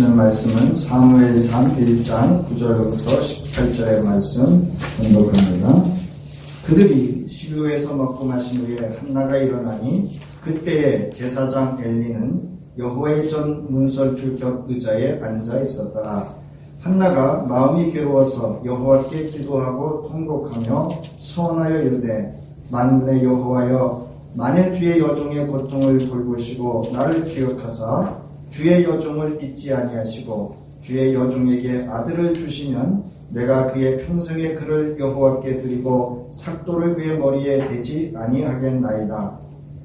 말씀은 사무엘상 1장 9절부터 18절의 말씀 공독합니다. 그들이 시루에서 먹고 마신 후에 한나가 일어나니 그때에 제사장 엘리는 여호와의 전 문설주 곁 의자에 앉아 있었더라. 한나가 마음이 괴로워서 여호와께 기도하고 통곡하며 소원하여 이르되 만군의 여호와여, 만일 주의 여종의 고통을 돌보시고 나를 기억하사 주의 여종을 잊지 아니하시고 주의 여종에게 아들을 주시면 내가 그의 평생의 그를 여호와께 드리고 삭도를 그의 머리에 대지 아니하겠나이다.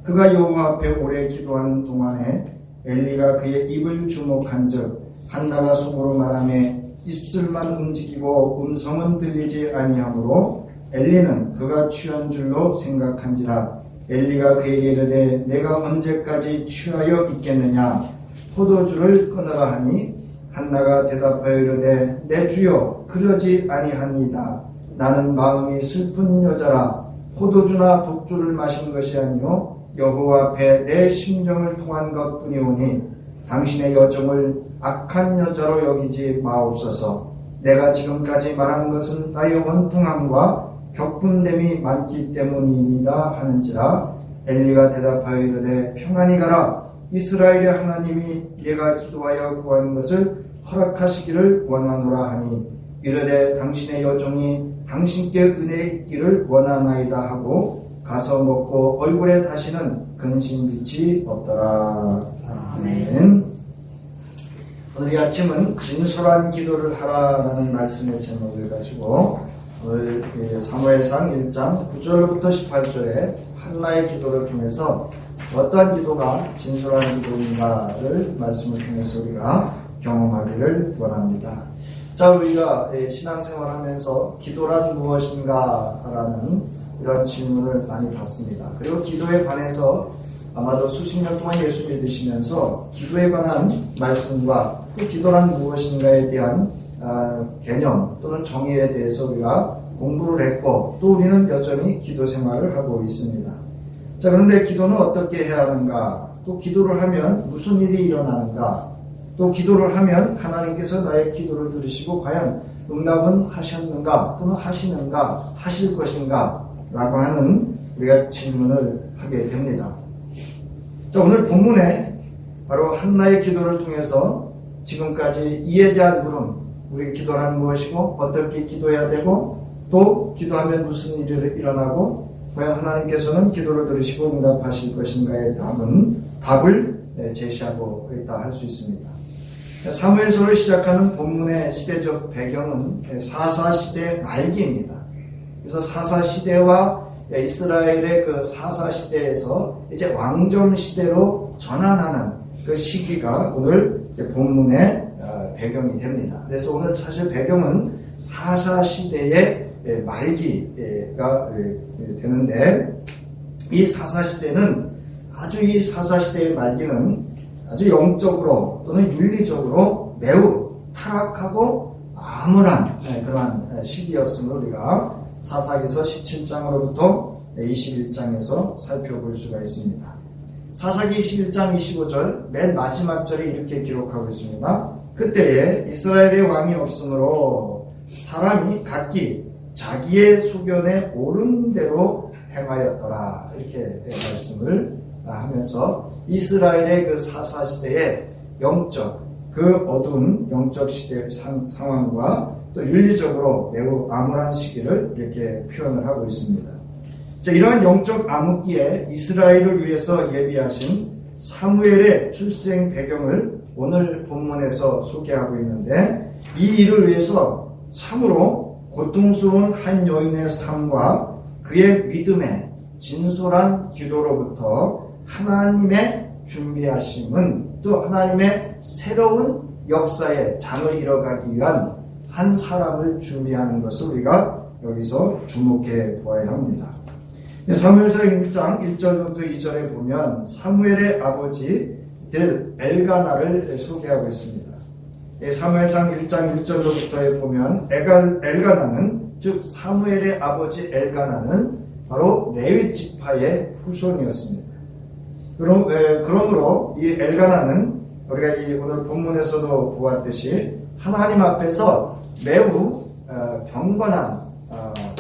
그가 여호와 앞에 오래 기도하는 동안에 엘리가 그의 입을 주목한즉 한나가 속으로 말하며 입술만 움직이고 음성은 들리지 아니하므로 엘리는 그가 취한 줄로 생각한지라. 엘리가 그에게 이르되 내가 언제까지 취하여 있겠느냐, 포도주를 끊으라 하니 한나가 대답하여 이르되 내 주여 그러지 아니하니이다. 나는 마음이 슬픈 여자라. 포도주나 독주를 마신 것이 아니요 여호와 앞에 내 심정을 통한 것뿐이오니 당신의 여종을 악한 여자로 여기지 마옵소서. 내가 지금까지 말한 것은 나의 원통함과 격분됨이 많기 때문이니이다 하는지라. 엘리가 대답하여 이르되 평안히 가라. 이스라엘의 하나님이 네가 기도하여 구한 것을 허락하시기를 원하노라 하니 이르되 당신의 여종이 당신께 은혜 있기를 원하나이다 하고 가서 먹고 얼굴에 다시는 근심빛이 없더라. 아멘. 오늘 이 아침은 진솔한 기도를 하라라는 말씀의 제목을 가지고 오늘 사무엘상 1장 9절부터 18절에 한나의 기도를 통해서 어떠한 기도가 진솔한 기도인가를 말씀을 통해서 우리가 경험하기를 원합니다. 자, 우리가 신앙생활하면서 기도란 무엇인가라는 이런 질문을 많이 받습니다. 그리고 기도에 관해서 아마도 수십 년 동안 예수 믿으시면서 기도에 관한 말씀과 또 기도란 무엇인가에 대한 개념 또는 정의에 대해서 우리가 공부를 했고 또 우리는 여전히 기도 생활을 하고 있습니다. 자, 그런데 기도는 어떻게 해야 하는가? 또 기도를 하면 무슨 일이 일어나는가? 또 기도를 하면 하나님께서 나의 기도를 들으시고 과연 응답은 하셨는가? 또는 하시는가? 하실 것인가? 라고 하는 우리가 질문을 하게 됩니다. 자, 오늘 본문에 바로 한나의 기도를 통해서 지금까지 이에 대한 물음, 우리 기도란 무엇이고 어떻게 기도해야 되고 또 기도하면 무슨 일이 일어나고 과연 하나님께서는 기도를 들으시고 응답하실 것인가의 답을 제시하고 있다 할 수 있습니다. 사무엘서를 시작하는 본문의 시대적 배경은 사사시대 말기입니다. 그래서 사사시대와 이스라엘의 그 사사시대에서 이제 왕정시대로 전환하는 그 시기가 오늘 본문의 배경이 됩니다. 그래서 오늘 사실 배경은 사사시대의 말기가 되는데 이 사사시대는 이 사사시대의 말기는 아주 영적으로 또는 윤리적으로 매우 타락하고 암울한 그러한 시기였음을 우리가 사사기서 17장으로부터 21장에서 살펴볼 수가 있습니다. 사사기 21장 25절 맨 마지막 절에 이렇게 기록하고 있습니다. 그때에 이스라엘의 왕이 없으므로 사람이 각기 자기의 소견에 옳은 대로 행하였더라. 이렇게 말씀을 하면서 이스라엘의 그 사사시대의 영적, 그 어두운 영적 시대 상황과 또 윤리적으로 매우 암울한 시기를 이렇게 표현을 하고 있습니다. 자, 이러한 영적 암흑기에 이스라엘을 위해서 예비하신 사무엘의 출생 배경을 오늘 본문에서 소개하고 있는데 이 일을 위해서 참으로 고통스러운 한 여인의 삶과 그의 믿음의 진솔한 기도로부터 하나님의 준비하심은 또 하나님의 새로운 역사의 장을 이뤄가기 위한 한 사람을 준비하는 것을 우리가 여기서 주목해 보아야 합니다. 사무엘상 1장 1절부터 2절에 보면 사무엘의 아버지 엘가나를 소개하고 있습니다. 사무엘상 1장 1절로부터에 보면 엘가나는 즉 사무엘의 아버지 엘가나는 바로 레위 지파의 후손이었습니다. 그러므로 이 엘가나는 우리가 이 오늘 본문에서도 보았듯이 하나님 앞에서 매우 경건한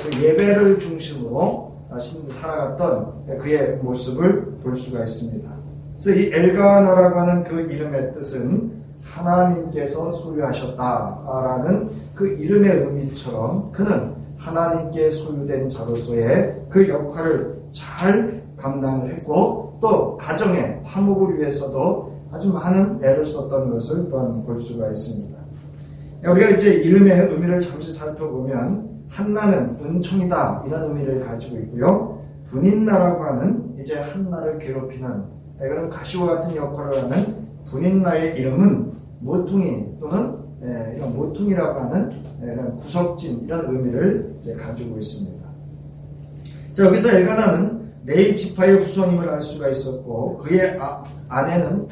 그 예배를 중심으로 살아갔던 그의 모습을 볼 수가 있습니다. 그래서 이 엘가나라고 하는 그 이름의 뜻은 하나님께서 소유하셨다라는 그 이름의 의미처럼 그는 하나님께 소유된 자로서의 그 역할을 잘 감당을 했고 또 가정의 화목을 위해서도 아주 많은 애를 썼던 것을 또한 볼 수가 있습니다. 우리가 이제 이름의 의미를 잠시 살펴보면 한나는 은총이다 이런 의미를 가지고 있고요. 분인나라고 하는 이제 한나를 괴롭히는 그런 가시와 같은 역할을 하는 분인나의 이름은 모퉁이 또는 이런 모퉁이라고 하는 이런 구석진 이런 의미를 이제 가지고 있습니다. 자, 여기서 엘가나는 레위 지파의 후손임을 알 수가 있었고 그의 아내는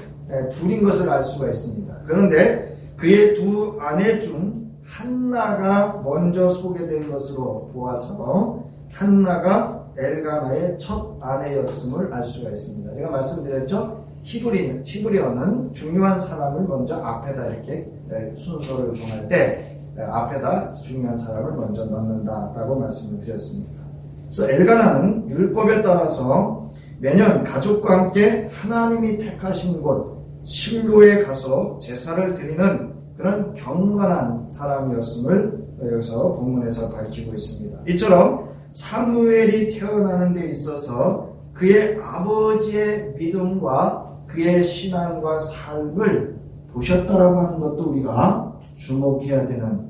둘인 것을 알 수가 있습니다. 그런데 그의 두 아내 중 한나가 먼저 소개된 것으로 보아서 한나가 엘가나의 첫 아내였음을 알 수가 있습니다. 제가 말씀드렸죠? 히브리어는 중요한 사람을 먼저 앞에다 이렇게 순서를 정할 때 앞에다 중요한 사람을 먼저 넣는다라고 말씀을 드렸습니다. 그래서 엘가나는 율법에 따라서 매년 가족과 함께 하나님이 택하신 곳 실로에 가서 제사를 드리는 그런 경건한 사람이었음을 여기서 본문에서 밝히고 있습니다. 이처럼 사무엘이 태어나는 데 있어서 그의 아버지의 믿음과 그의 신앙과 삶을 보셨다라고 하는 것도 우리가 주목해야 되는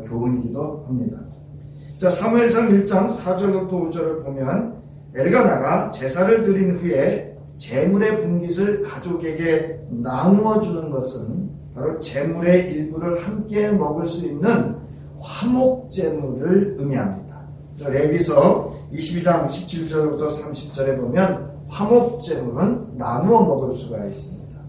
교훈이기도 합니다. 자, 사무엘상 1장 4절부터 5절을 보면 엘가나가 제사를 드린 후에 제물의 분깃을 가족에게 나누어 주는 것은 바로 제물의 일부를 함께 먹을 수 있는 화목제물을 의미합니다. 레위서 22장 17절부터 30절에 보면 화목제물은 나누어 먹을 수가 있습니다.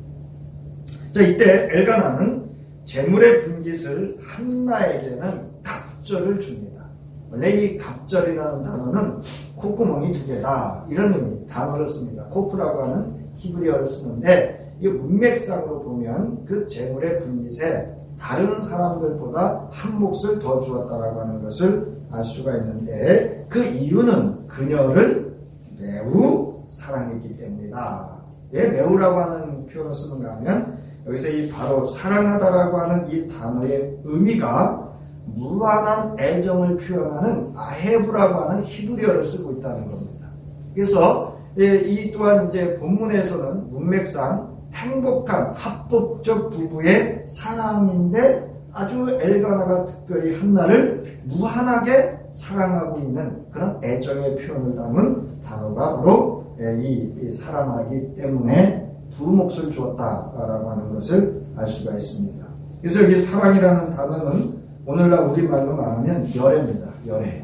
자, 이때 엘가나는 제물의 분깃을 한나에게는 갑절을 줍니다. 원래 이 갑절이라는 단어는 콧구멍이 두 개다 이런 의미 단어를 씁니다. 코프라고 하는 히브리어를 쓰는데 이 문맥상으로 보면 그 제물의 분깃에 다른 사람들보다 한 몫을 더 주었다라고 하는 것을 알 수가 있는데 그 이유는 그녀를 매우 사랑했기 때문이다. 왜 매우라고 하는 표현을 쓰는가 하면 여기서 이 바로 사랑하다라고 하는 이 단어의 의미가 무한한 애정을 표현하는 아헤브라고 하는 히브리어를 쓰고 있다는 겁니다. 그래서 이 또한 이제 본문에서는 문맥상 행복한 합법적 부부의 사랑인데 아주 엘가나가 특별히 한나를 무한하게 사랑하고 있는 그런 애정의 표현을 담은 단어가 바로 이 사랑하기 때문에 두 몫을 주었다라고 하는 것을 알 수가 있습니다. 그래서 여기 사랑이라는 단어는 오늘날 우리말로 말하면 열애입니다. 열애.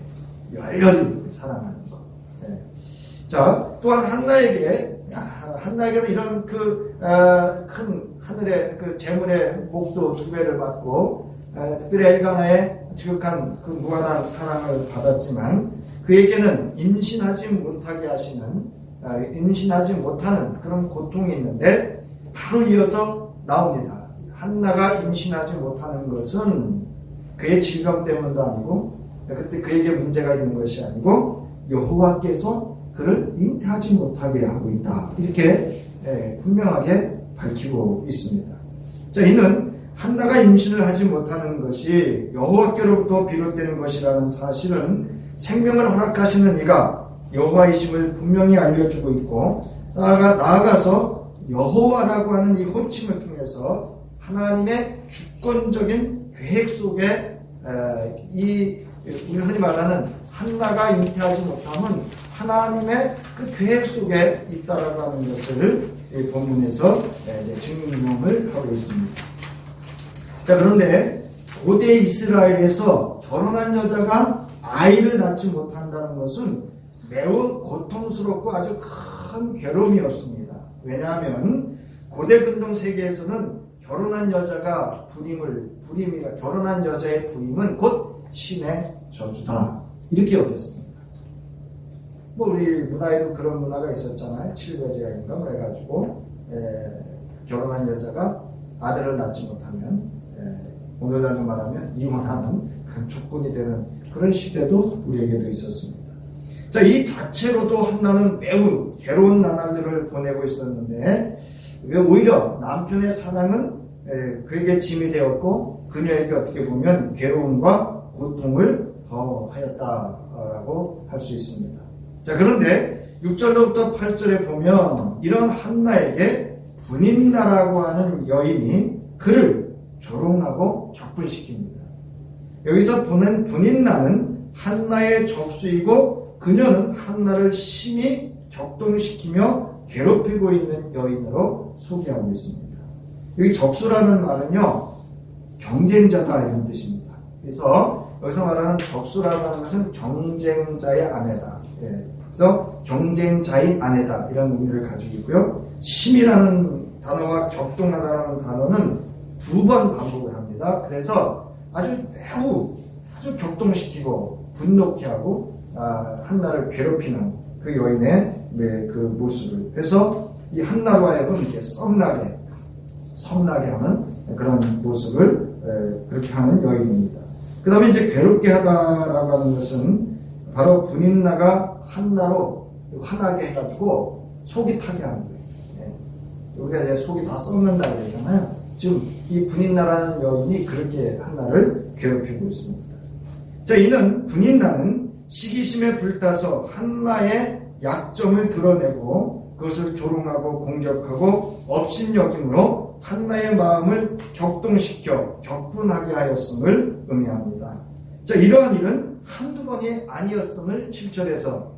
열렬히 사랑하는 것. 자, 또한 한나에게는 이런 큰 하늘의 그 재물의 목도 2배를 받고 특별히 엘가나의 지극한 그 무한한 사랑을 받았지만 그에게는 임신하지 못하는 그런 고통이 있는데 바로 이어서 나옵니다. 한나가 임신하지 못하는 것은 그의 질병 때문도 아니고 그때 그에게 문제가 있는 것이 아니고 여호와께서 그를 잉태하지 못하게 하고 있다. 이렇게 분명하게 밝히고 있습니다. 자, 이는 한나가 임신을 하지 못하는 것이 여호와께로부터 비롯되는 것이라는 사실은 생명을 허락하시는 이가 여호와이심을 분명히 알려주고 있고 나아가서 여호와라고 하는 이 호칭을 통해서 하나님의 주권적인 계획 속에 우리 흔히 말하는 한나가 잉태하지 못함은 하나님의 그 계획 속에 있다라고 하는 것을 이 본문에서 이제 증명을 하고 있습니다. 자, 그런데 고대 이스라엘에서 결혼한 여자가 아이를 낳지 못한다는 것은 매우 고통스럽고 아주 큰 괴로움이었습니다. 왜냐하면 고대 근동 세계에서는 결혼한 여자가 결혼한 여자의 부임은 곧 신의 저주다. 이렇게 여겼습니다. 우리 문화에도 그런 문화가 있었잖아요. 칠거제인가 뭐 해가지고 결혼한 여자가 아들을 낳지 못하면 오늘날로 말하면 이혼하는 그런 조건이 되는 그런 시대도 우리에게도 있었습니다. 자, 이 자체로도 한나는 매우 괴로운 나날들을 보내고 있었는데 오히려 남편의 사랑은 그에게 짐이 되었고 그녀에게 어떻게 보면 괴로움과 고통을 더하였다라고 할 수 있습니다. 자, 그런데 6절로부터 8절에 보면 이런 한나에게 분인나라고 하는 여인이 그를 조롱하고 격분시킵니다. 여기서 분인나는 한나의 적수이고 그녀는 한나를 심히 격동시키며 괴롭히고 있는 여인으로 소개하고 있습니다. 여기 적수라는 말은요, 경쟁자다 이런 뜻입니다. 그래서 여기서 말하는 적수라고 하는 것은 경쟁자의 아내다. 그래서 경쟁자인 아내다 이런 의미를 가지고 있고요. 심이라는 단어와 격동하다라는 단어는 2번 반복을 합니다. 그래서 아주 격동시키고 분노케 하고 한나를 괴롭히는 그 여인의 그 모습을, 그래서 이 한나로 하여금 이렇게 썸나게 하는 그런 모습을 그렇게 하는 여인입니다. 그 다음에 이제 괴롭게 하다라고 하는 것은 바로 분인나가 한나로 화나게 해가지고 속이 타게 하는 거예요. 우리가 이제 속이 다 썩는다 그러잖아요. 지금 이 분인나라는 여인이 그렇게 한나를 괴롭히고 있습니다. 자, 이는 분인나는 시기심에 불타서 한나의 약점을 드러내고 그것을 조롱하고 공격하고 업신여김으로 한나의 마음을 격동시켜 격분하게 하였음을 의미합니다. 자, 이러한 일은 한두 번이 아니었음을 7절에서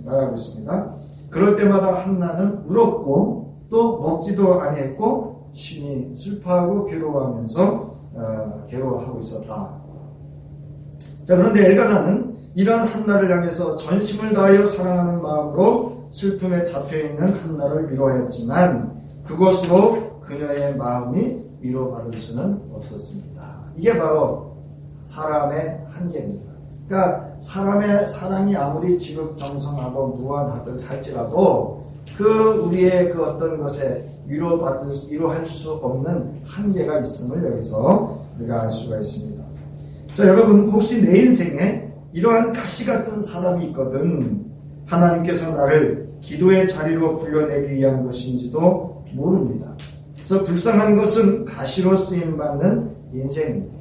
말하고 있습니다. 그럴 때마다 한나는 울었고 또 먹지도 아니했고 심히 슬퍼하고 괴로워하고 있었다. 자, 그런데 엘가나는 이러한 한나를 향해서 전심을 다하여 사랑하는 마음으로 슬픔에 잡혀있는 한나를 위로하였지만 그것으로 그녀의 마음이 위로받을 수는 없었습니다. 이게 바로 사람의 한계입니다. 그러니까 사람의 사랑이 아무리 지극정성하고 무한하다 할지라도 우리의 그 어떤 것에 위로할 수 없는 한계가 있음을 여기서 우리가 알 수가 있습니다. 자, 여러분, 혹시 내 인생에 이러한 가시 같은 사람이 있거든 하나님께서 나를 기도의 자리로 불러내기 위한 것인지도 모릅니다. 그래서 불쌍한 것은 가시로 쓰임받는 인생입니다.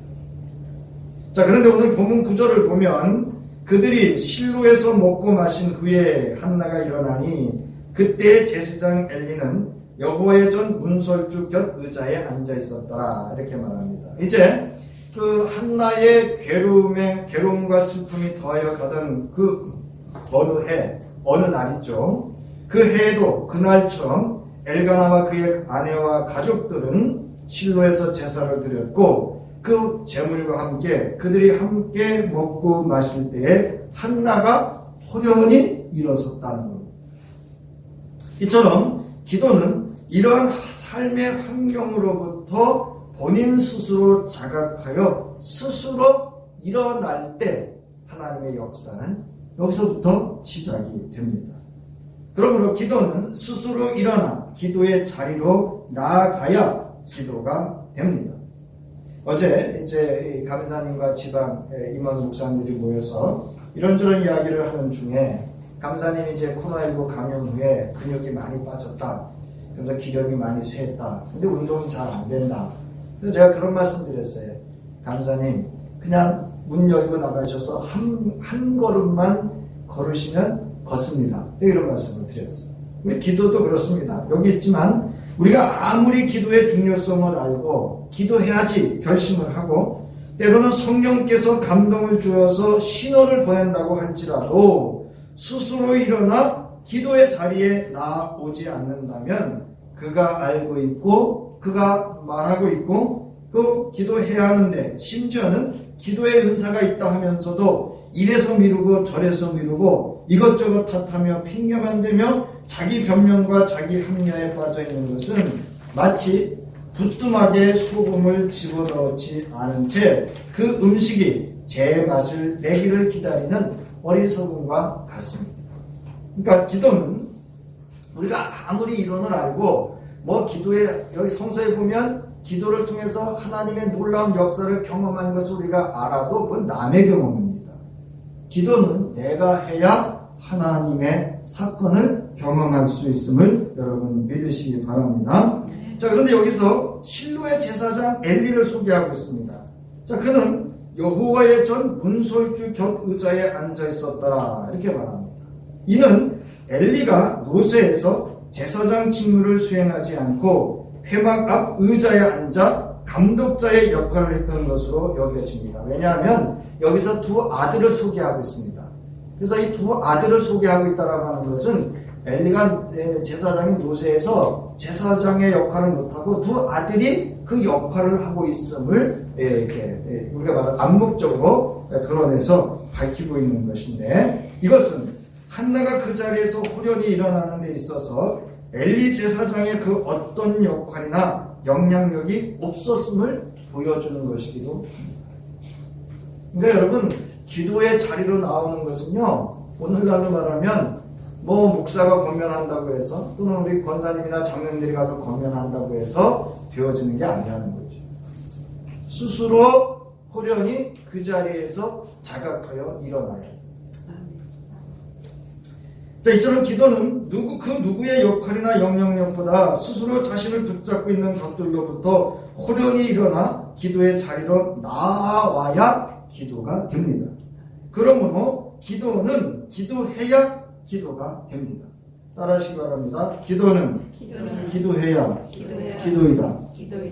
자, 그런데 오늘 본문 9절을 보면 그들이 실로에서 먹고 마신 후에 한나가 일어나니 그때 제사장 엘리는 여호와의 전 문설주 곁 의자에 앉아 있었더라 이렇게 말합니다. 이제 그 한나의 괴로움과 슬픔이 더하여 가던 그 어느 날이죠. 그 해에도 그날처럼 엘가나와 그의 아내와 가족들은 실로에서 제사를 드렸고 그 제물과 함께 그들이 함께 먹고 마실 때에 한나가 호련히 일어섰다는 겁니다. 이처럼 기도는 이러한 삶의 환경으로부터 본인 스스로 자각하여 스스로 일어날 때 하나님의 역사는 여기서부터 시작이 됩니다. 그러므로 기도는 스스로 일어나 기도의 자리로 나아가야 기도가 됩니다. 어제 이제 감사님과 지방 임원 목사님들이 모여서 이런저런 이야기를 하는 중에 감사님이 이제 코로나19 감염 후에 근육이 많이 빠졌다. 그래서 기력이 많이 쇠했다. 근데 운동이 잘 안 된다. 그래서 제가 그런 말씀 드렸어요. 감사님, 그냥 문 열고 나가셔서 한 걸음만 걸으시면 걷습니다. 이런 말씀을 드렸어요. 우리 기도도 그렇습니다. 여기 있지만 우리가 아무리 기도의 중요성을 알고 기도해야지 결심을 하고 때로는 성령께서 감동을 주어서 신호를 보낸다고 할지라도 스스로 일어나 기도의 자리에 나오지 않는다면 그가 알고 있고 그가 말하고 있고 또 기도해야 하는데 심지어는 기도의 은사가 있다 하면서도 이래서 미루고 저래서 미루고 이것저것 탓하며 핑계만 대며 자기 변명과 자기 합리화에 빠져있는 것은 마치 부뚜막에 소금을 집어넣지 않은 채 그 음식이 제 맛을 내기를 기다리는 어리석음과 같습니다. 그러니까 기도는 우리가 아무리 이론을 알고 뭐 기도에 여기 성서에 보면 기도를 통해서 하나님의 놀라운 역사를 경험한 것을 우리가 알아도 그건 남의 경험입니다. 기도는 내가 해야 하나님의 사건을 경험할 수 있음을 여러분 믿으시기 바랍니다. 자, 그런데 여기서 실로의 제사장 엘리를 소개하고 있습니다. 자, 그는 여호와의 전 문설주 곁 의자에 앉아 있었더라 이렇게 말합니다. 이는 엘리가 노새에서 제사장 직무를 수행하지 않고 회막 앞 의자에 앉아 감독자의 역할을 했던 것으로 여겨집니다. 왜냐하면 여기서 두 아들을 소개하고 있습니다. 그래서 이 두 아들을 소개하고 있다라고 하는 것은 엘리가 제사장인 노새에서 제사장의 역할을 못하고 두 아들이 그 역할을 하고 있음을 이렇게 우리가 말하는 암묵적으로 드러내서 밝히고 있는 것인데, 이것은 한나가 그 자리에서 호련히 일어나는 데 있어서 엘리 제사장의 그 어떤 역할이나 영향력이 없었음을 보여주는 것이기도 합니다. 그러니까 여러분, 기도의 자리로 나오는 것은요, 오늘날로 말하면 뭐 목사가 권면한다고 해서 또는 우리 권사님이나 장로님들이 가서 권면한다고 해서 되어지는 게 아니라는 거죠. 스스로 호련히 그 자리에서 자각하여 일어나야 해요. 자, 이처럼 기도는 그 누구의 역할이나 영향력보다 스스로 자신을 붙잡고 있는 것들로부터 호련히 일어나 기도의 자리로 나와야 기도가 됩니다. 그러므로 기도는 기도해야 기도가 됩니다. 따라하시기 바랍니다. 기도는 기도해야 기도이다.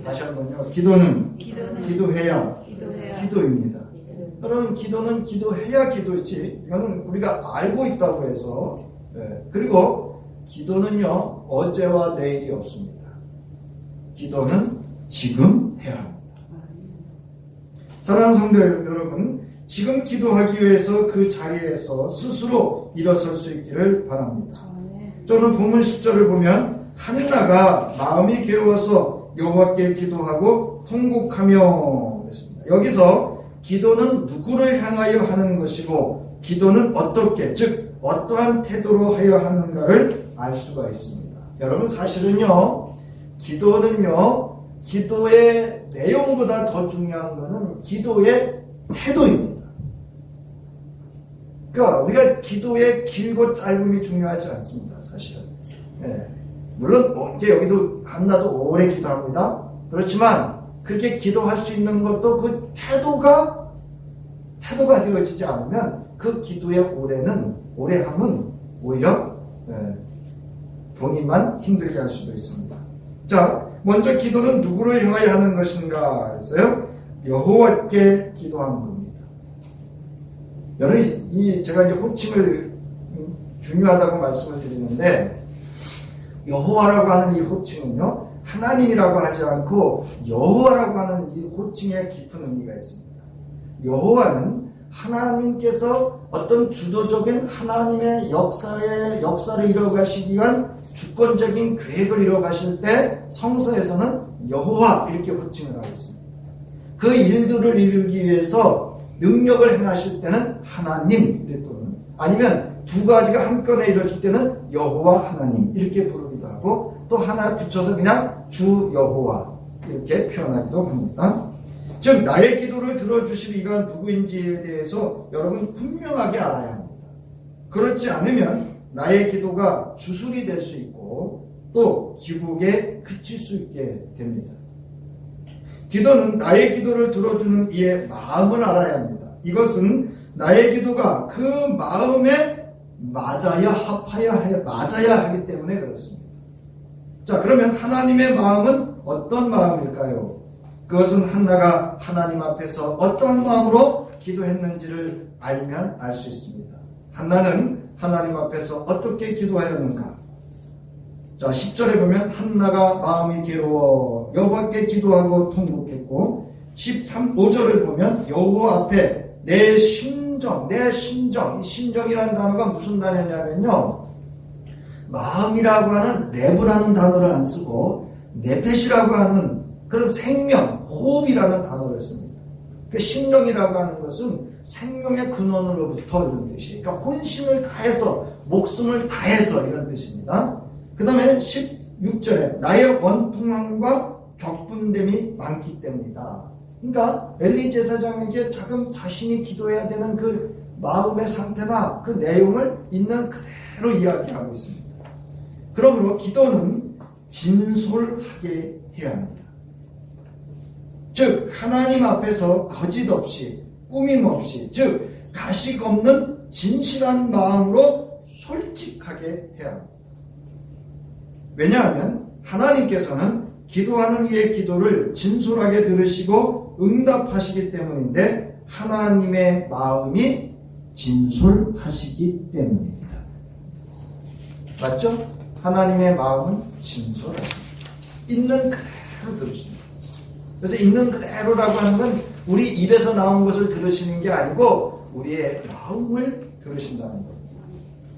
다시 한번요. 기도는 기도해야 기도입니다. 여러분, 기도는 기도해야 기도이지, 이거는 우리가 알고 있다고 해서, 그리고 기도는요, 어제와 내일이 없습니다. 기도는 지금 해야 합니다. 사랑하는 성도 여러분, 지금 기도하기 위해서 그 자리에서 스스로 일어설 수 있기를 바랍니다. 저는 본문 10절을 보면 한나가 마음이 괴로워서 여호와께 기도하고 통곡하며 했습니다. 여기서 기도는 누구를 향하여 하는 것이고 기도는 어떻게, 즉 어떠한 태도로 하여 하는가를 알 수가 있습니다. 여러분, 사실은요, 기도는요, 기도의 내용보다 더 중요한 것은 기도의 태도입니다. 그러니까 우리가 기도의 길고 짧음이 중요하지 않습니다. 사실은. 물론 이제 여기도 한나도 오래 기도합니다. 그렇지만 그렇게 기도할 수 있는 것도 그 태도가 되어지지 않으면 그 기도의 오래함은 오히려 본인만 힘들게 할 수도 있습니다. 자, 먼저 기도는 누구를 향하여 하는 것인가 했어요? 여호와께 기도하는 겁니다. 여러분, 제가 이제 호칭을 중요하다고 말씀을 드리는데, 여호와라고 하는 이 호칭은요, 하나님이라고 하지 않고 여호와라고 하는 이 호칭에 깊은 의미가 있습니다. 여호와는 하나님께서 어떤 주도적인 하나님의 역사를 이뤄가시기 위한 주권적인 계획을 이뤄가실 때 성서에서는 여호와 이렇게 호칭을 하고 있습니다. 그 일들을 이루기 위해서 능력을 행하실 때는 하나님, 또는 아니면 두 가지가 한꺼번에 이루어질 때는 여호와 하나님 이렇게 부르기도 하고, 또 하나 붙여서 그냥 주 여호와 이렇게 표현하기도 합니다. 즉, 나의 기도를 들어주실 이가 누구인지에 대해서 여러분 분명하게 알아야 합니다. 그렇지 않으면 나의 기도가 주술이 될 수 있고 또 기복에 그칠 수 있게 됩니다. 기도는 나의 기도를 들어주는 이의 마음을 알아야 합니다. 이것은 나의 기도가 그 마음에 맞아야 하기 때문에 그렇습니다. 자, 그러면 하나님의 마음은 어떤 마음일까요? 그것은 한나가 하나님 앞에서 어떠한 마음으로 기도했는지를 알면 알 수 있습니다. 한나는 하나님 앞에서 어떻게 기도하였는가? 자, 10절에 보면 한나가 마음이 괴로워 여호와께 기도하고 통곡했고, 5절을 보면 여호와 앞에 내 심정, 이 심정이라는 단어가 무슨 단어냐면요, 마음이라고 하는 레브라는 단어를 안 쓰고 네펫이라고 하는 그런 생명, 호흡이라는 단어를 씁니다. 그 심정이라고 하는 것은 생명의 근원으로부터 이런 뜻이에요. 그러니까 혼심을 다해서, 목숨을 다해서 이런 뜻입니다. 그 다음에 11 16절에 나의 원통함과 격분됨이 많기 때문이다. 그러니까 엘리 제사장에게 자금 자신이 기도해야 되는 그 마음의 상태나 그 내용을 있는 그대로 이야기하고 있습니다. 그러므로 기도는 진솔하게 해야 합니다. 즉 하나님 앞에서 거짓 없이 꾸밈 없이, 즉 가식 없는 진실한 마음으로 솔직하게 해야 합니다. 왜냐하면 하나님께서는 기도하는 이의 기도를 진솔하게 들으시고 응답하시기 때문인데, 하나님의 마음이 진솔하시기 때문입니다. 맞죠? 하나님의 마음은 진솔하십니다. 있는 그대로 들으십니다. 그래서 있는 그대로라고 하는 건 우리 입에서 나온 것을 들으시는 게 아니고 우리의 마음을 들으신다는 겁니다.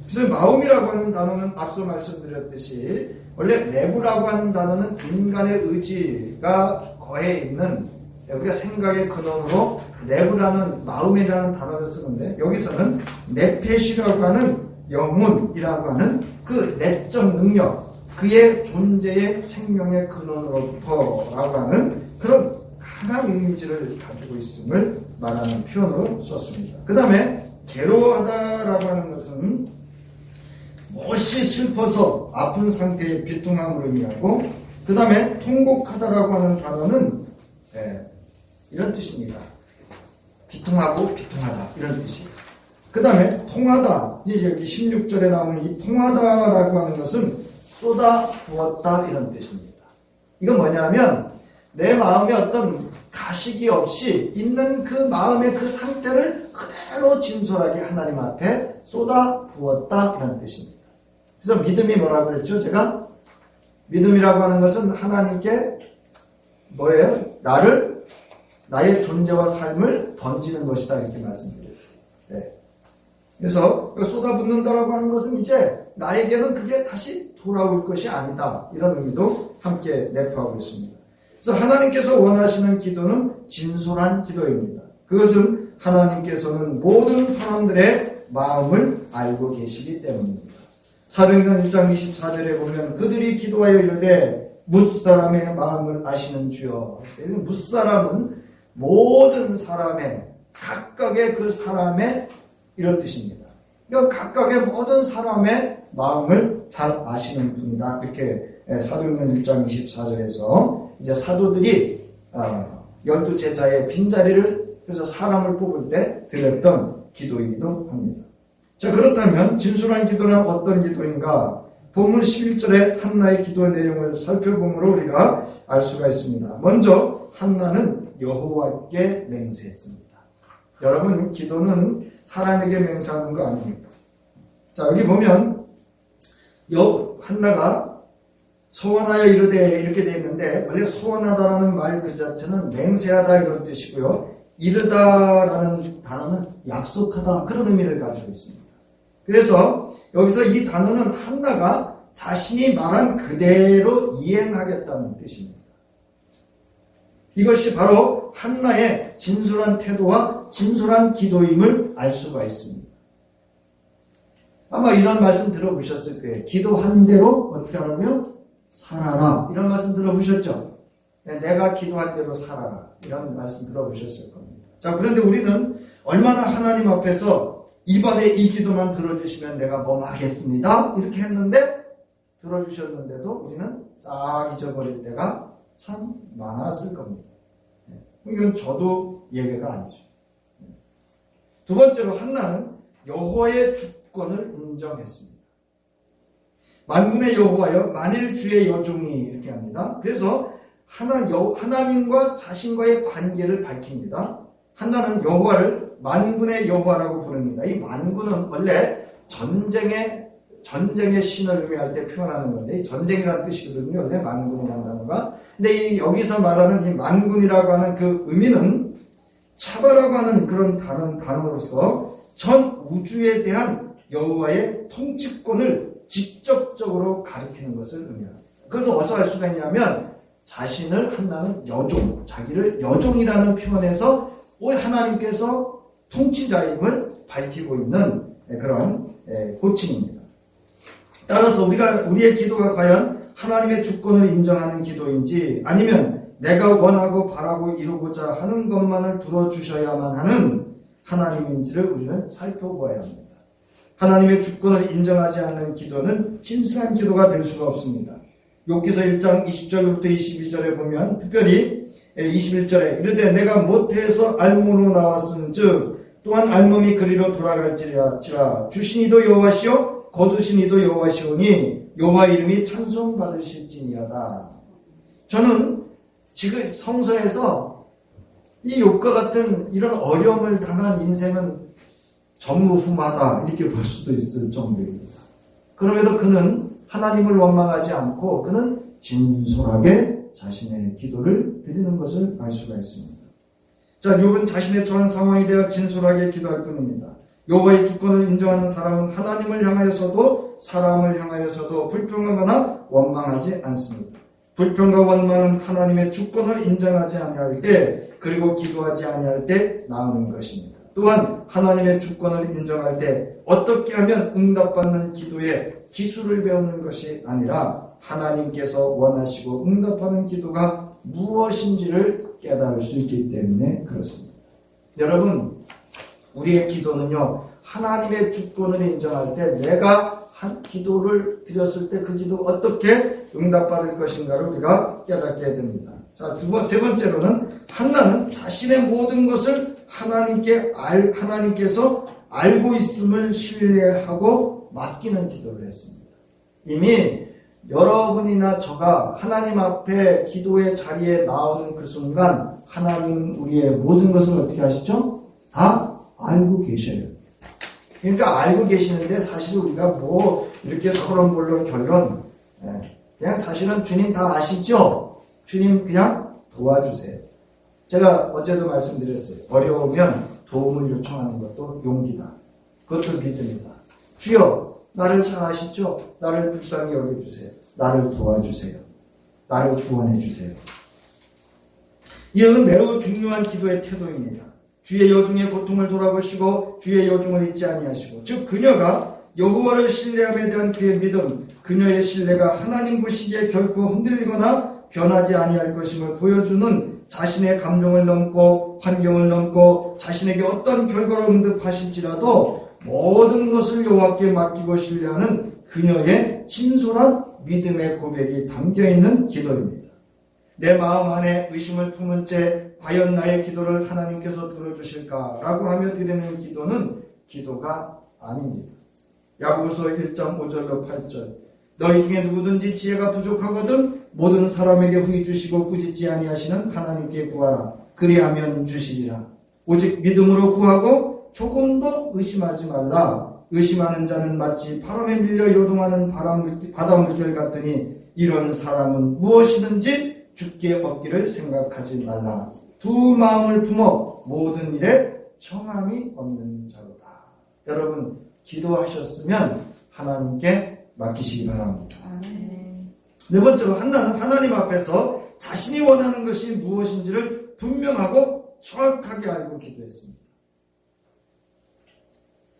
그래서 마음이라고 하는 단어는 앞서 말씀드렸듯이 원래 내부라고 하는 단어는 인간의 의지가 거해 있는, 우리가 생각의 근원으로 내부라는 마음이라는 단어를 쓰는데, 여기서는 네페시라고 하는 영혼이라고 하는 그 내적 능력, 그의 존재의 생명의 근원으로부터라고 하는 그런 강한 이미지를 가지고 있음을 말하는 표현으로 썼습니다. 그 다음에 괴로워하다라고 하는 것은 몹시 슬퍼서 아픈 상태의 비통함을 의미하고, 그 다음에 통곡하다라고 하는 단어는 이런 뜻입니다. 비통하고 비통하다, 이런 뜻이에요. 그 다음에 통하다, 이제 여기 16절에 나오는 이 통하다라고 하는 것은 쏟아 부었다, 이런 뜻입니다. 이건 뭐냐면 내 마음에 어떤 가식이 없이 있는 그 마음의 그 상태를 그대로 진솔하게 하나님 앞에 쏟아 부었다, 이런 뜻입니다. 그래서 믿음이 뭐라고 그랬죠? 제가 믿음이라고 하는 것은 하나님께 뭐예요? 나의 존재와 삶을 던지는 것이다, 이렇게 말씀드렸어요. 네. 그래서 쏟아붓는다라고 하는 것은 이제 나에게는 그게 다시 돌아올 것이 아니다, 이런 의미도 함께 내포하고 있습니다. 그래서 하나님께서 원하시는 기도는 진솔한 기도입니다. 그것은 하나님께서는 모든 사람들의 마음을 알고 계시기 때문입니다. 사도행전 1장 24절에 보면 그들이 기도하여 이르되 뭇사람의 마음을 아시는 주여. 뭇사람은 모든 사람의, 각각의 그 사람의, 이런 뜻입니다. 그러니까 각각의 모든 사람의 마음을 잘 아시는 분이다, 이렇게 사도행전 1장 24절에서 이제 사도들이 12제자의 빈자리를, 그래서 사람을 뽑을 때 드렸던 기도이기도 합니다. 자, 그렇다면 진솔한 기도는 어떤 기도인가? 본문 11절에 한나의 기도의 내용을 살펴보므로 우리가 알 수가 있습니다. 먼저 한나는 여호와께 맹세했습니다. 여러분, 기도는 사람에게 맹세하는 거 아닙니다. 자, 여기 보면 한나가 소원하여 이르되, 이렇게 되어 있는데, 원래 소원하다라는 말 그 자체는 맹세하다, 이런 뜻이고요. 이르다라는 단어는 약속하다, 그런 의미를 가지고 있습니다. 그래서 여기서 이 단어는 한나가 자신이 말한 그대로 이행하겠다는 뜻입니다. 이것이 바로 한나의 진솔한 태도와 진솔한 기도임을 알 수가 있습니다. 아마 이런 말씀 들어보셨을 거예요. 기도한 대로 어떻게 하라고요? 살아라. 이런 말씀 들어보셨죠? 내가 기도한 대로 살아라, 이런 말씀 들어보셨을 겁니다. 자, 그런데 우리는 얼마나 하나님 앞에서 이번에 이 기도만 들어주시면 내가 뭐 하겠습니다, 이렇게 했는데, 들어주셨는데도 우리는 싹 잊어버릴 때가 참 많았을 겁니다. 이건 저도 예외가 아니죠. 두 번째로 한나는 여호와의 주권을 인정했습니다. 만군의 여호와여, 만일 주의 여종이, 이렇게 합니다. 그래서 하나님과 자신과의 관계를 밝힙니다. 한나는 여호와를 만군의 여호와라고 부릅니다. 이 만군은 원래 전쟁의 신을 의미할 때 표현하는 건데, 전쟁이라는 뜻이거든요, 원래 만군이라는 단어가. 근데 여기서 말하는 이 만군이라고 하는 그 의미는 차바라고 하는 그런 단어로서 전 우주에 대한 여호와의 통치권을 직접적으로 가리키는 것을 의미합니다. 그것을 어디서 알 수가 있냐면, 자신을 한나는 여종, 자기를 여종이라는 표현에서 하나님께서 통치자임을 밝히고 있는 그런 호칭입니다. 따라서 우리의 기도가 과연 하나님의 주권을 인정하는 기도인지 아니면 내가 원하고 바라고 이루고자 하는 것만을 들어주셔야만 하는 하나님인지를 우리는 살펴보아야 합니다. 하나님의 주권을 인정하지 않는 기도는 진실한 기도가 될 수가 없습니다. 욥기서 1장 20절부터 22절에 보면 특별히 21절에 이르되 내가 모태에서 알몸으로 나왔은즉 또한 알몸이 그리로 돌아갈지라 주신 이도 여호와시요 거두신 이도 여호와시오니 여호와 이름이 찬송받으실지니하다. 저는 지금 성서에서 이 욥과 같은 이런 어려움을 당한 인생은 전무후무하다 이렇게 볼 수도 있을 정도입니다. 그럼에도 그는 하나님을 원망하지 않고 그는 진솔하게 자신의 기도를 드리는 것을 알 수가 있습니다. 자, 욥은 자신의 처한 상황에 대해 진솔하게 기도할 뿐입니다. 여호와의 주권을 인정하는 사람은 하나님을 향하여서도 사람을 향하여서도 불평하거나 원망하지 않습니다. 불평과 원망은 하나님의 주권을 인정하지 아니할 때 그리고 기도하지 아니할 때 나오는 것입니다. 또한 하나님의 주권을 인정할 때 어떻게 하면 응답받는 기도의 기술을 배우는 것이 아니라 하나님께서 원하시고 응답하는 기도가 무엇인지를 깨달을 수 있기 때문에 그렇습니다. 여러분, 우리의 기도는요, 하나님의 주권을 인정할 때 내가 한 기도를 드렸을 때 그 기도가 어떻게 응답받을 것인가를 우리가 깨닫게 됩니다. 자, 세 번째로는 한나는 자신의 모든 것을 하나님께서 알고 있음을 신뢰하고 맡기는 기도를 했습니다. 이미 여러분이나 저가 하나님 앞에 기도의 자리에 나오는 그 순간 하나님 우리의 모든 것을 어떻게 하시죠? 다 알고 계셔요. 그러니까 알고 계시는데 사실 우리가 뭐 이렇게 서론볼론 결론 그냥 사실은 주님 다 아시죠? 주님 그냥 도와주세요. 제가 어제도 말씀드렸어요. 어려우면 도움을 요청하는 것도 용기다. 그것도 믿음이다. 주여 나를 잘 아시죠? 나를 불쌍히 여겨주세요. 나를 도와주세요. 나를 구원해주세요. 이것은 매우 중요한 기도의 태도입니다. 주의 여중의 고통을 돌아보시고 주의 여중을 잊지 아니하시고 즉 그녀가 여호와를 신뢰함에 대한 그의 믿음, 그녀의 신뢰가 하나님 보시기에 결코 흔들리거나 변하지 아니할 것임을 보여주는 자신의 감정을 넘고 환경을 넘고 자신에게 어떤 결과를 응답하실지라도 모든 것을 여호와께 맡기고 신뢰하는 그녀의 진솔한 믿음의 고백이 담겨있는 기도입니다. 내 마음 안에 의심을 품은 채 과연 나의 기도를 하나님께서 들어주실까라고 하며 드리는 기도는 기도가 아닙니다. 야고보서 1장 5절로 8절 너희 중에 누구든지 지혜가 부족하거든 모든 사람에게 후히 주시고 꾸짖지 아니하시는 하나님께 구하라. 그리하면 주시리라. 오직 믿음으로 구하고 조금도 의심하지 말라. 의심하는 자는 마치 바람에 밀려 요동하는 바다 물결 같으니 이런 사람은 무엇이든지 주께 얻기를 생각하지 말라. 두 마음을 품어 모든 일에 청함이 없는 자로다. 여러분 기도하셨으면 하나님께 맡기시기 바랍니다. 네 번째로 한나는 하나님 앞에서 자신이 원하는 것이 무엇인지를 분명하고 정확하게 알고 기도했습니다.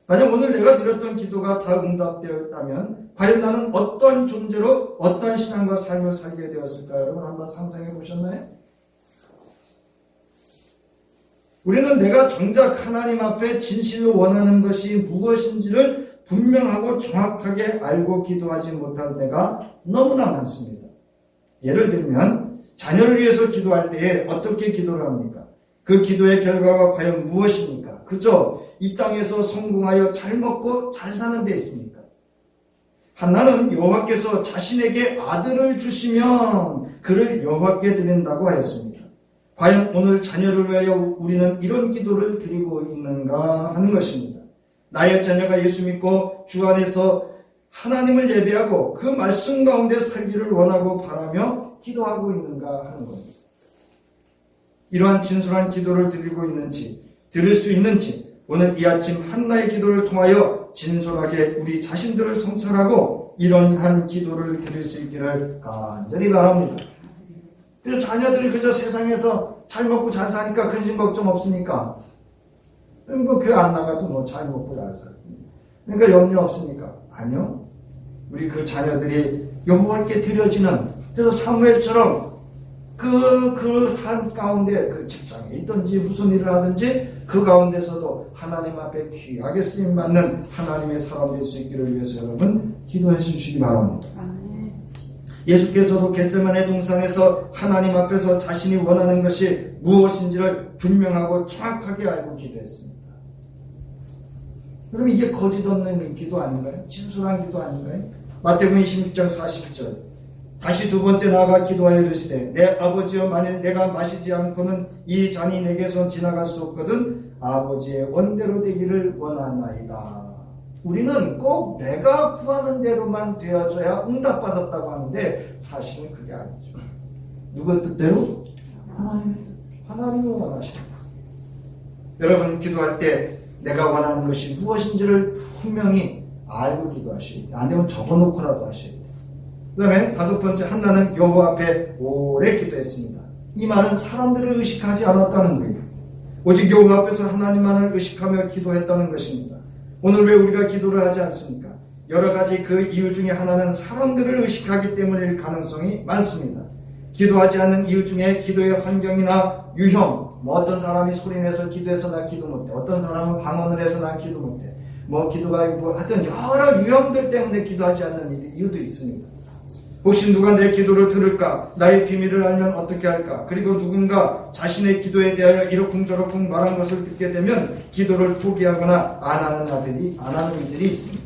만약 오늘 내가 드렸던 기도가 다 응답되었다면 과연 나는 어떤 존재로 어떤 신앙과 삶을 살게 되었을까요? 여러분 한번 상상해 보셨나요? 우리는 내가 정작 하나님 앞에 진실로 원하는 것이 무엇인지를 분명하고 정확하게 알고 기도하지 못할 때가 너무나 많습니다. 예를 들면 자녀를 위해서 기도할 때에 어떻게 기도를 합니까? 그 기도의 결과가 과연 무엇입니까? 그저 이 땅에서 성공하여 잘 먹고 잘 사는 데 있습니까? 한나는 여호와께서 자신에게 아들을 주시면 그를 여호와께 드린다고 하였습니다. 과연 오늘 자녀를 위하여 우리는 이런 기도를 드리고 있는가 하는 것입니다. 나의 자녀가 예수 믿고 주 안에서 하나님을 예배하고 그 말씀 가운데 살기를 원하고 바라며 기도하고 있는가 하는 겁니다. 이러한 진솔한 기도를 드리고 있는지 드릴 수 있는지 오늘 이 아침 한나의 기도를 통하여 진솔하게 우리 자신들을 성찰하고 이러한 기도를 드릴 수 있기를 간절히 바랍니다. 그래서 자녀들이 그저 세상에서 잘 먹고 잘 사니까 근심 걱정 없으니까 뭐 교회 안 나가도 뭐 잘 먹고 잘 살고 그러니까 염려 없으니까 아니요. 우리 그 자녀들이 여호와께 드려지는, 그래서 사무엘처럼 그 삶 가운데 그 직장에 있든지 무슨 일을 하든지 그 가운데서도 하나님 앞에 귀하게 쓰임받는 하나님의 사람 될 수 있기를 위해서 여러분 기도해 주시기 바랍니다. 예수께서도 겟세마네 동산에서 하나님 앞에서 자신이 원하는 것이 무엇인지를 분명하고 정확하게 알고 기도했습니다. 그럼 이게 거짓 없는 기도 아닌가요? 진솔한 기도 아닌가요? 마태복음 26장 40절 다시 두 번째 나아가 기도하여 이르시되 내 아버지여 만일 내가 마시지 않고는 이 잔이 내게서 지나갈 수 없거든 아버지의 원대로 되기를 원하나이다. 우리는 꼭 내가 구하는 대로만 되어줘야 응답받았다고 하는데 사실은 그게 아니죠. 누구 뜻대로? 하나님이 원하십니다. 여러분 기도할 때 내가 원하는 것이 무엇인지를 분명히 알고 기도하셔야 돼요. 안 되면 적어놓고라도 하셔야 돼요. 그 다음에 다섯 번째, 한나는 여호와 앞에 오래 기도했습니다. 이 말은 사람들을 의식하지 않았다는 거예요. 오직 여호와 앞에서 하나님만을 의식하며 기도했다는 것입니다. 오늘 왜 우리가 기도를 하지 않습니까? 여러 가지 그 이유 중에 하나는 사람들을 의식하기 때문일 가능성이 많습니다. 기도하지 않는 이유 중에 기도의 환경이나 유형, 어떤 사람이 소리내서 기도해서 나 기도 못해, 어떤 사람은 방언을 해서 나 기도 못해, 기도가 하여튼 여러 유형들 때문에 기도하지 않는 이유도 있습니다. 혹시 누가 내 기도를 들을까? 나의 비밀을 알면 어떻게 할까? 그리고 누군가 자신의 기도에 대하여 이러쿵저러쿵 말한 것을 듣게 되면 기도를 포기하거나 안 하는 이들이 있습니다.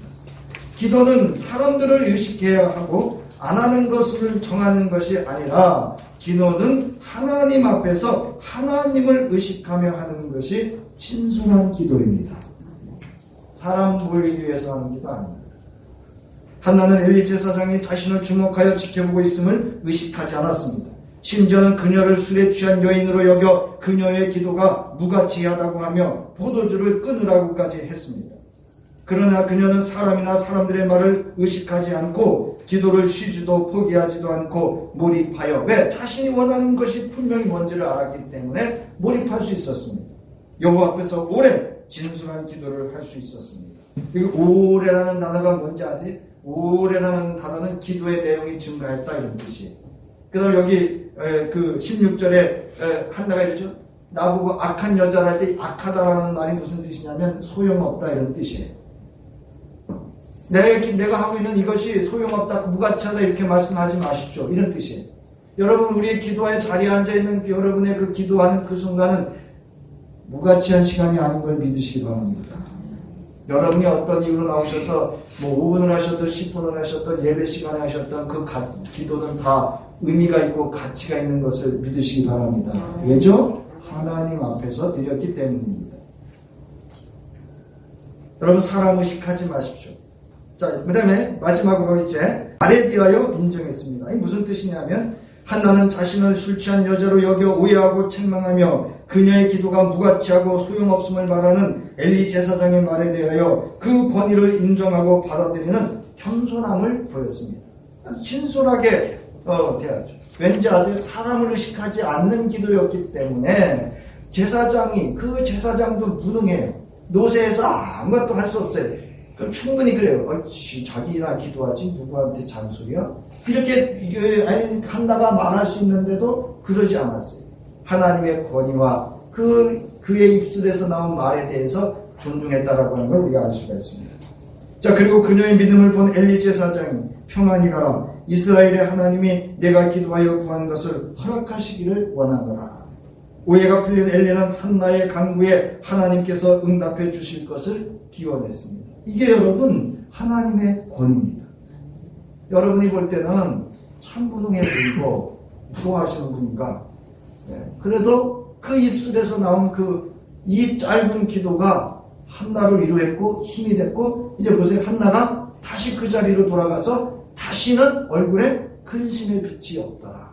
기도는 사람들을 의식해야 하고 안 하는 것을 정하는 것이 아니라 기도는 하나님 앞에서 하나님을 의식하며 하는 것이 진솔한 기도입니다. 사람 보이기 위해서 하는 기도 아닙니다. 한나는 엘리 제사장이 자신을 주목하여 지켜보고 있음을 의식하지 않았습니다. 심지어는 그녀를 술에 취한 여인으로 여겨 그녀의 기도가 무가치하다고 하며 포도주를 끊으라고까지 했습니다. 그러나 그녀는 사람이나 사람들의 말을 의식하지 않고 기도를 쉬지도 포기하지도 않고 몰입하여, 왜? 자신이 원하는 것이 분명히 뭔지를 알았기 때문에 몰입할 수 있었습니다. 여호와 앞에서 오래 진솔한 기도를 할 수 있었습니다. 이 오래라는 단어가 뭔지 아세요? 오래라는 단어는 기도의 내용이 증가했다 이런 뜻이에요. 그래서 여기 그 16절에 한나가 이러죠. 나보고 악한 여자를 할 때 악하다라는 말이 무슨 뜻이냐면 소용없다 이런 뜻이에요. 내가 하고 있는 이것이 소용없다, 무가치하다 이렇게 말씀하지 마십시오 이런 뜻이에요. 여러분 우리의 기도의 자리에 앉아있는 여러분의 그 기도하는 그 순간은 무가치한 시간이 아닌 걸 믿으시기 바랍니다. 여러분이 어떤 이유로 나오셔서 5분을 하셨든 10분을 하셨든 예배 시간에 하셨던 그 기도는 다 의미가 있고 가치가 있는 것을 믿으시기 바랍니다. 왜죠? 하나님 앞에서 드렸기 때문입니다. 여러분 사람 의식하지 마십시오. 자, 그 다음에 마지막으로 이제 말에 대하여 인정했습니다. 이게 무슨 뜻이냐면 한나는 자신을 술 취한 여자로 여겨 오해하고 책망하며 그녀의 기도가 무가치하고 소용없음을 말하는 엘리 제사장의 말에 대하여 그 권위를 인정하고 받아들이는 겸손함을 보였습니다. 진솔하게 대하죠. 왠지 아세요? 사람을 의식하지 않는 기도였기 때문에 그 제사장도 무능해요. 노세에서 아무것도 할 수 없어요. 충분히 그래요. 자기나 기도하지 누구한테 잔소리야? 이렇게 한나가 말할 수 있는데도 그러지 않았어요. 하나님의 권위와 그의 입술에서 나온 말에 대해서 존중했다라고 하는 걸 우리가 알 수가 있습니다. 자, 그리고 그녀의 믿음을 본 엘리 제사장이 평안히 가라. 이스라엘의 하나님이 내가 기도하여 구한 것을 허락하시기를 원하노라. 오해가 풀린 엘리는 한나의 간구에 하나님께서 응답해 주실 것을 기원했습니다. 이게 여러분 하나님의 권위입니다. 여러분이 볼 때는 참 무능해 보이고 부러워하시는 분인가, 그래도 그 입술에서 나온 이 짧은 기도가 한나를 위로했고 힘이 됐고, 이제 보세요. 한나가 다시 그 자리로 돌아가서 다시는 얼굴에 근심의 빛이 없더라.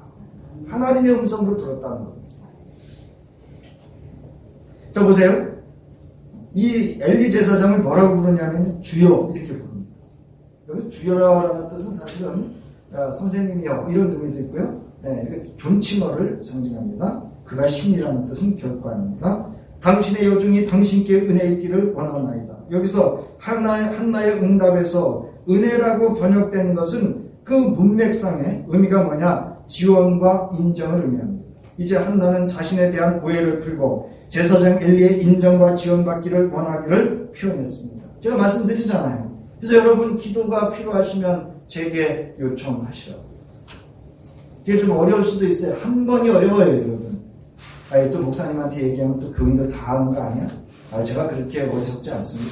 하나님의 음성으로 들었다는 겁니다. 자, 보세요. 이 엘리 제사장을 뭐라고 부르냐면 주여 이렇게 부릅니다. 여기 주여라는 뜻은 사실은 선생님이여 이런 의미도 있고요. 존칭어를 상징합니다. 그가 신이라는 뜻은 결코 아닙니다. 당신의 여종이 당신께 은혜 있기를 원하나이다. 여기서 한나의 응답에서 은혜라고 번역된 것은 그 문맥상의 의미가 뭐냐? 지원과 인정을 의미합니다. 이제 한나는 자신에 대한 오해를 풀고 제사장 엘리의 인정과 지원받기를 원하기를 표현했습니다. 제가 말씀드리잖아요. 그래서 여러분 기도가 필요하시면 제게 요청하시라고. 이게 좀 어려울 수도 있어요. 한 번이 어려워요, 여러분. 또 목사님한테 얘기하면 또 교인들 다 하는 거 아니야? 제가 그렇게 어리석지 않습니다.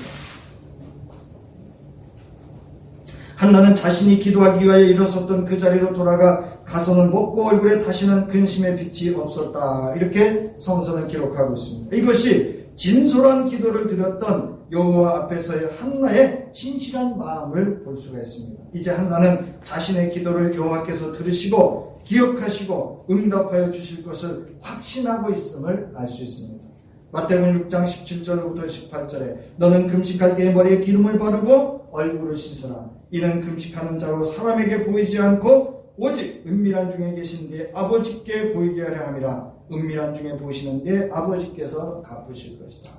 한나는 자신이 기도하기 위하여 일어섰던 그 자리로 돌아가 가서는 먹고 얼굴에 다시는 근심의 빛이 없었다. 이렇게 성서는 기록하고 있습니다. 이것이 진솔한 기도를 드렸던 여호와 앞에서의 한나의 진실한 마음을 볼 수가 있습니다. 이제 한나는 자신의 기도를 여호와께서 들으시고 기억하시고 응답하여 주실 것을 확신하고 있음을 알 수 있습니다. 마태복음 6장 17절부터 18절에 너는 금식할 때에 머리에 기름을 바르고 얼굴을 씻으라. 이는 금식하는 자로 사람에게 보이지 않고 오직 은밀한 중에 계신 네 아버지께 보이게 하려 함이라. 은밀한 중에 보시는 네 아버지께서 갚으실 것이다.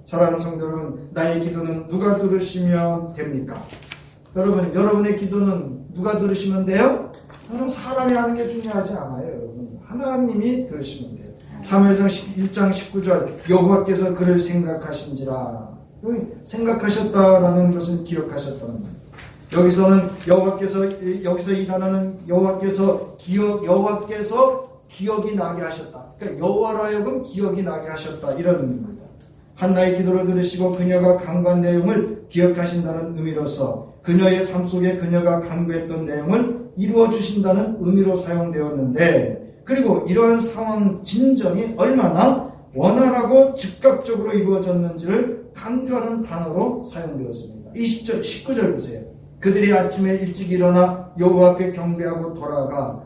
사랑하는 성도 여러분, 나의 기도는 누가 들으시면 됩니까? 여러분의 기도는 누가 들으시면 돼요? 여러분, 사람이 하는 게 중요하지 않아요. 여러분, 하나님이 들으시면 돼요. 사무엘상 1장 19절 여호와께서 그를 생각하신지라. 여기 생각하셨다라는 것은 기억하셨다는 거예요. 여기서 이 단어는 여호와께서 기억이 나게 하셨다. 그러니까 여호와로 하여금 기억이 나게 하셨다, 이런 의미입니다. 한나의 기도를 들으시고 그녀가 간구한 내용을 기억하신다는 의미로서 그녀의 삶 속에 그녀가 간구했던 내용을 이루어 주신다는 의미로 사용되었는데, 그리고 이러한 상황 진전이 얼마나 원활하고 즉각적으로 이루어졌는지를 강조하는 단어로 사용되었습니다. 20절, 19절 보세요. 그들이 아침에 일찍 일어나 여호와 앞에 경배하고 돌아가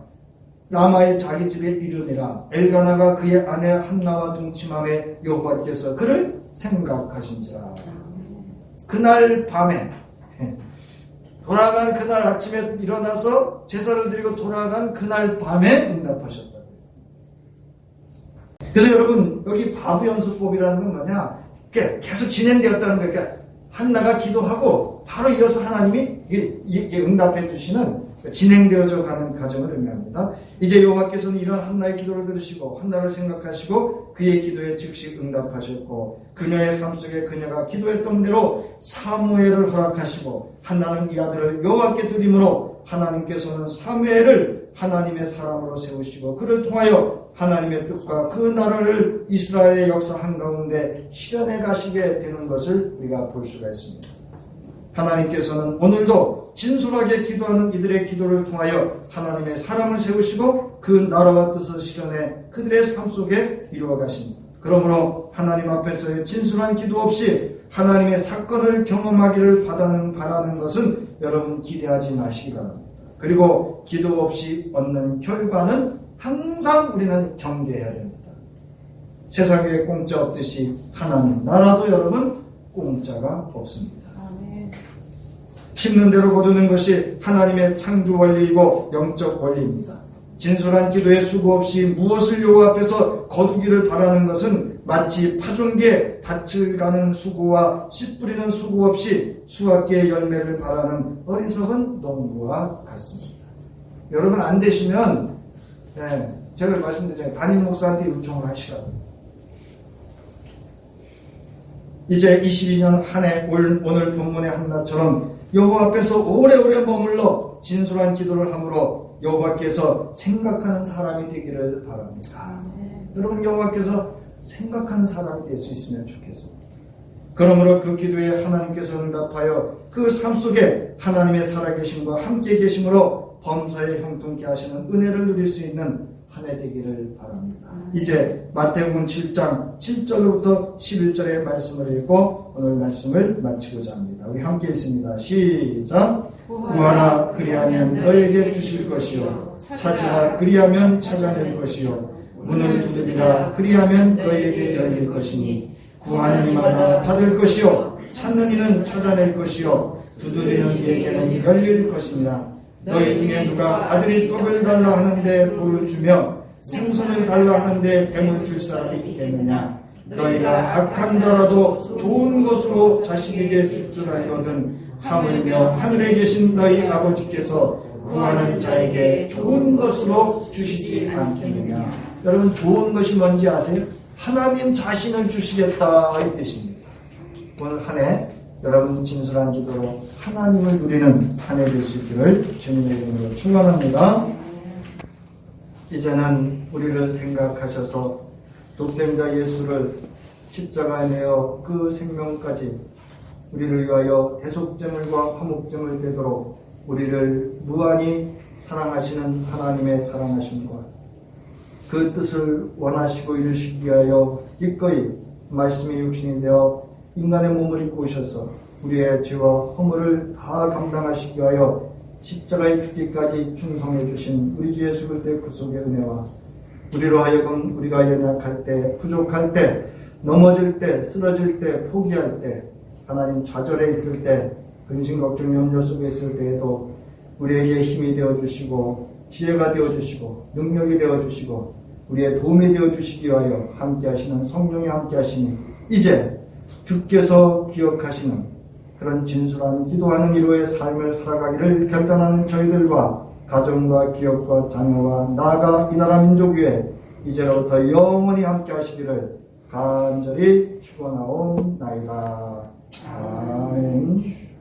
라마의 자기 집에 이르니라. 엘가나가 그의 아내 한나와 동침함에 여호와께서 그를 생각하신지라. 그날 밤에 돌아간 그날 아침에 일어나서 제사를 드리고 돌아간 그날 밤에 응답하셨다. 그래서 여러분, 여기 바브연수법이라는 건 뭐냐? 계속 진행되었다는 거예요. 그러니까 한나가 기도하고 바로 이어서 하나님이 이게 응답해 주시는 진행되어져 가는 과정을 의미합니다. 이제 여호와께서는 이런 한나의 기도를 들으시고 한나를 생각하시고 그의 기도에 즉시 응답하셨고, 그녀의 삶 속에 그녀가 기도했던 대로 사무엘을 허락하시고, 한나는 이 아들을 여호와께 드림으로 하나님께서는 사무엘을 하나님의 사람으로 세우시고 그를 통하여 하나님의 뜻과 그 나라를 이스라엘의 역사 한가운데 실현해 가시게 되는 것을 우리가 볼 수가 있습니다. 하나님께서는 오늘도 진솔하게 기도하는 이들의 기도를 통하여 하나님의 사람을 세우시고 그 나라와 뜻을 실현해 그들의 삶 속에 이루어 가십니다. 그러므로 하나님 앞에서의 진솔한 기도 없이 하나님의 사건을 경험하기를 바라는 것은 여러분 기대하지 마시기 바랍니다. 그리고 기도 없이 얻는 결과는 항상 우리는 경계해야 됩니다. 세상에 공짜 없듯이 하나님 나라도 여러분 공짜가 없습니다. 심는 대로 거두는 것이 하나님의 창조 원리이고 영적 원리입니다. 진솔한 기도에 수고 없이 무엇을 여호와 앞에서 거두기를 바라는 것은 마치 파종기에 밭을 가는 수고와 씨 뿌리는 수고 없이 수확기의 열매를 바라는 어리석은 농부와 같습니다. 여러분 안 되시면 제가 말씀드렸잖아요. 담임 목사한테 요청을 하시라고. 이제 22년 한 해 오늘 본문의 한나처럼 여호와 앞에서 오래오래 머물러 진솔한 기도를 함으로 여호와께서 생각하는 사람이 되기를 바랍니다. 여러분 여호와께서 생각하는 사람이 될 수 있으면 좋겠습니다. 그러므로 그 기도에 하나님께서 응답하여 그 삶 속에 하나님의 살아계심과 함께 계심으로 범사에 형통케 하시는 은혜를 누릴 수 있는 한 해 되기를 바랍니다. 이제 마태복음 7장 7절로부터 11절의 말씀을 읽고 오늘 말씀을 마치고자 합니다. 우리 함께 있습니다. 시작. 구하라 그리하면 너에게 주실 것이요 찾으라 그리하면 찾아낼 것이요 문을 두드리라 그리하면 너에게 열릴 것이니 구하는 이마다 받을 것이요 찾는 이는 찾아낼 것이요 두드리는 이에게는 열릴 것이니라. 너희 중에 누가 아들이 떡을 달라 하는데 돌을 주며 생선을 달라 하는데 뱀을 줄 사람이 있겠느냐. 너희가 악한 자라도 좋은 것으로 자식에게 줄 줄 알거든 하물며 하늘에 계신 너희 아버지께서 구하는 자에게 좋은 것으로 주시지 않겠느냐. 여러분, 좋은 것이 뭔지 아세요? 하나님 자신을 주시겠다 이 뜻입니다. 오늘 한 해 여러분 진솔한 기도로 하나님을 누리는 한 해 될 수 있기를 주님의 이름으로 축원합니다. 이제는 우리를 생각하셔서 독생자 예수를 십자가에 내어 그 생명까지 우리를 위하여 대속제물과 화목제물 되도록 우리를 무한히 사랑하시는 하나님의 사랑하심과 그 뜻을 원하시고 이루시기 위하여 기꺼이 말씀이 육신이 되어 인간의 몸을 입고 오셔서 우리의 죄와 허물을 다 감당하시기 위하여 십자가에 죽기까지 충성해 주신 우리 주 예수 그리스도의 구속의 은혜와 우리로 하여금 우리가 연약할 때, 부족할 때, 넘어질 때, 쓰러질 때, 포기할 때, 하나님 좌절해 있을 때, 근심, 걱정, 염려 속에 있을 때에도 우리에게 힘이 되어주시고 지혜가 되어주시고 능력이 되어주시고 우리의 도움이 되어주시기 위하여 함께하시는 성령이 함께하시니 이제 주께서 기억하시는 그런 진솔한 기도하는 이로의 삶을 살아가기를 결단하는 저희들과 가정과 기업과 자녀와 나아가 이 나라 민족 위에 이제로부터 영원히 함께하시기를 간절히 축원하옵나이다. 아멘.